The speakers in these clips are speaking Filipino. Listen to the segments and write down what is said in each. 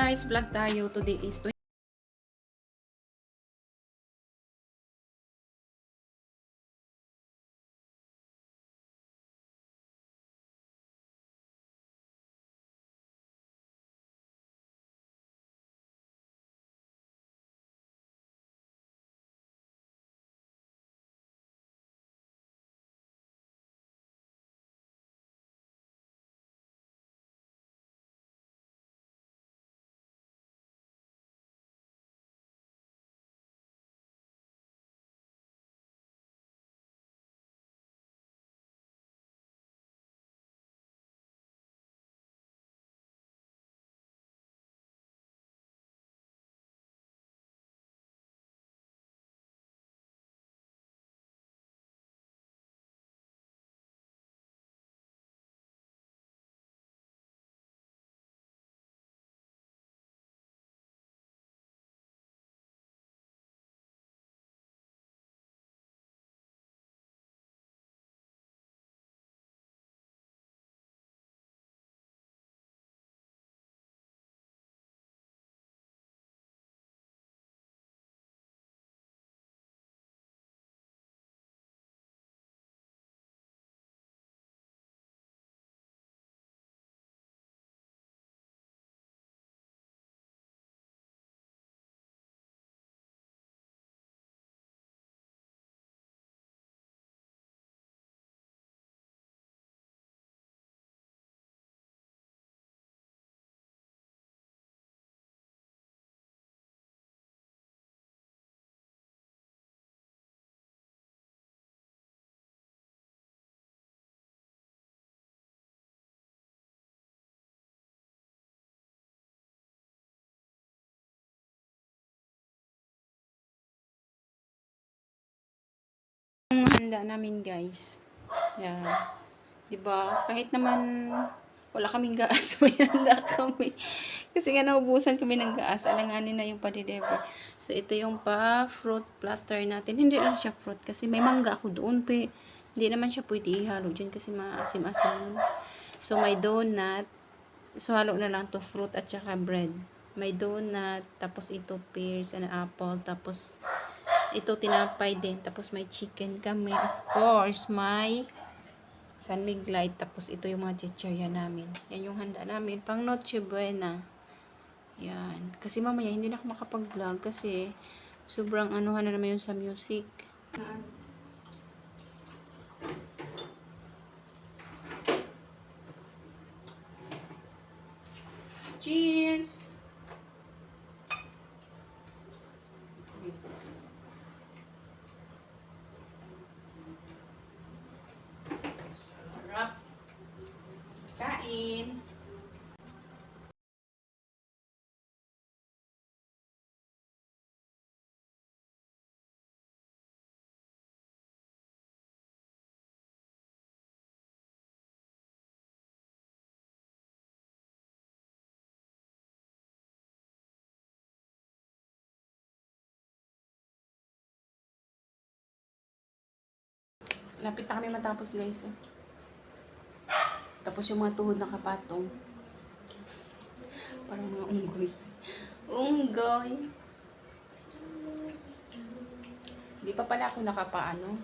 Guys, vlog tayo. Today is ang handa namin, guys. Yeah. 'Di ba? Kahit naman wala kaming gas, may handa kami. Kasi nga naubusan kami ng gas, alanganin na yung pa-deliver. So ito yung fruit platter natin. Hindi lang siya fruit kasi may mangga ako doon, hindi naman siya pwede ihalo diyan kasi maasim-asim yun. So may donut. So halo na lang to fruit at saka bread. May donut, tapos ito pears and apple, tapos ito tinapay din, tapos may chicken kami. Of course, may San Miglite, tapos ito yung mga chichirya namin. Yan yung handa namin pang Noche Buena. Yan. Kasi mamaya hindi na ako makapag-vlog kasi sobrang anuhan na naman yung sa music. Cheers! Sarap. Kain. Lapit na kami matapos, guys. Tapos yung mga tuhod nakapatong. Parang mga unggoy. Unggoy. Di pa pala ako nakapaano.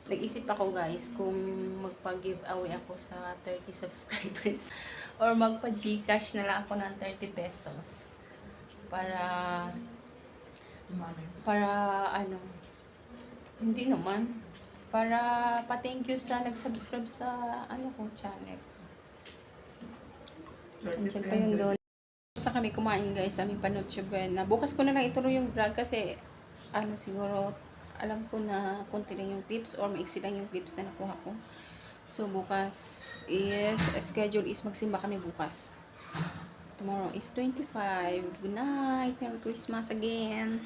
Nag-isip ako, guys, kung magpa-giveaway ako sa 30 subscribers or magpa-Gcash na lang ako ng 30 pesos para ano, hindi naman, para pa-thank you sa nag-subscribe sa ano ko channel. Andiyan pa yung doon. Sa kami kumain, guys, aming Noche Buena. Bukas ko na lang ituloy yung vlog kasi ano, siguro alam ko na konti lang yung clips or maiksi lang yung clips na nakuha ko. So bukas is schedule is magsimba kami bukas. Tomorrow is 25. Good night. Merry Christmas again.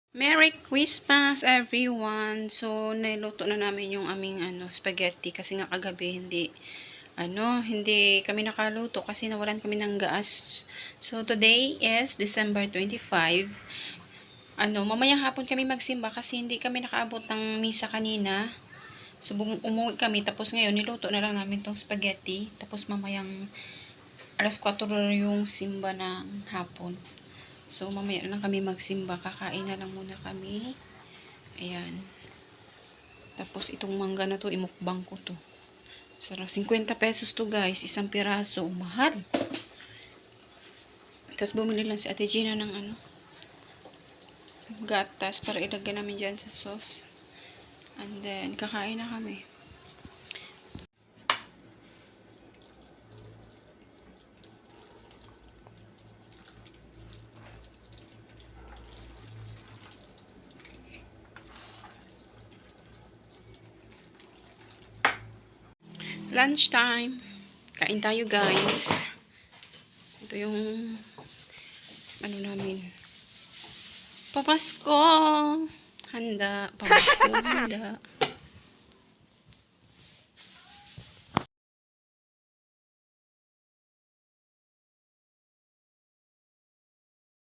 Merry Christmas everyone. So niluto na namin yung aming spaghetti kasi nga kagabi hindi kami nakaluto kasi nawalan kami ng gas. So today is December 25. Mamayang hapon kami magsimba kasi hindi kami nakaabot ng misa kanina. So umuwi kami, tapos ngayon niluto na lang namin tong spaghetti. Tapos mamayang Alas 4 yung simba ng hapon. So, mamaya na lang kami magsimba. Kakain na lang muna kami. Ayan. Tapos, itong mangga na to, imukbang ko to. Sarap. 50 pesos to, guys. Isang piraso. Mahal. Tapos, bumili lang si Ate Gina ng gatas para ilagay namin dyan sa sauce. And then, kakain na kami. Lunchtime. Kain tayo, guys. Ito yung namin. Papasko. Handa. Papasko. Handa.